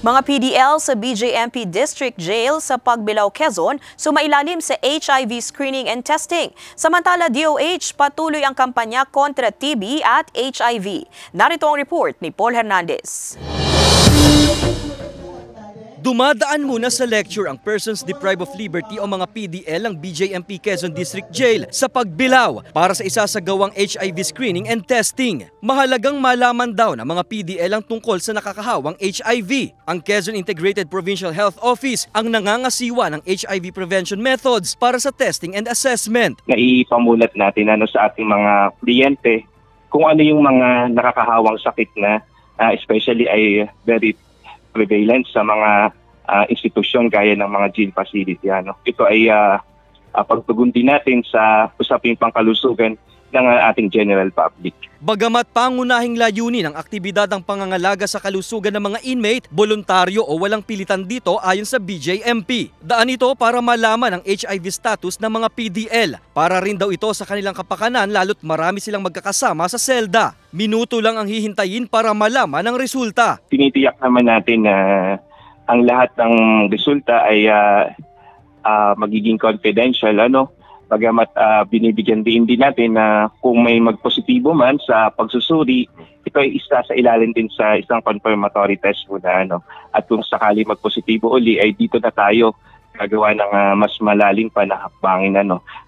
Mga PDL sa BJMP District Jail sa Pagbilao, Quezon sumailalim sa HIV screening and testing. Samantala, DOH patuloy ang kampanya kontra TB at HIV. Narito ang report ni Paul Hernandez. Dumadaan muna sa lecture ang persons deprived of liberty o mga PDL ng BJMP Quezon District Jail sa Pagbilao para sa isasagawang HIV screening and testing. Mahalagang malaman daw ng mga PDL ang tungkol sa nakakahawang HIV. Ang Quezon Integrated Provincial Health Office ang nangangasiwa ng HIV prevention methods para sa testing and assessment. Naipamulat natin sa ating mga kliyente kung ano yung mga nakakahawang sakit na especially ay very prevalent sa mga institusyon gaya ng mga jail facility. Ito ay pagtugon din natin sa usaping pangkalusugan ng ating general public. Bagamat pangunahing layunin ng aktibidad ng pangangalaga sa kalusugan ng mga inmate, voluntaryo o walang pilitan dito ayon sa BJMP. Daan ito para malaman ang HIV status ng mga PDL. Para rin daw ito sa kanilang kapakanan lalo't marami silang magkakasama sa selda. Minuto lang ang hihintayin para malaman ang resulta. Tinitiyak naman natin na ang lahat ng resulta ay magiging confidential. Bagamat binibigyan din natin na kung may magpositibo man sa pagsusuri, ito ay isa sa ilalim din sa isang confirmatory test muna. At kung sakali magpositibo uli, ay dito na tayo gagawa ng mas malalim pa na hakbangin.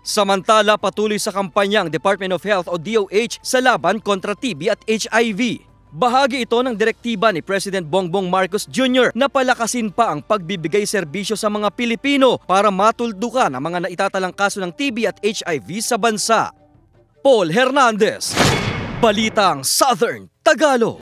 Samantala, patuloy sa kampanya ang Department of Health o DOH sa laban kontra TB at HIV. Bahagi ito ng direktiba ni President Bongbong Marcos Jr. na palakasin pa ang pagbibigay serbisyo sa mga Pilipino para matuldukan ang mga naitatalang kaso ng TB at HIV sa bansa. Paul Hernandez, Balitang Southern Tagalog.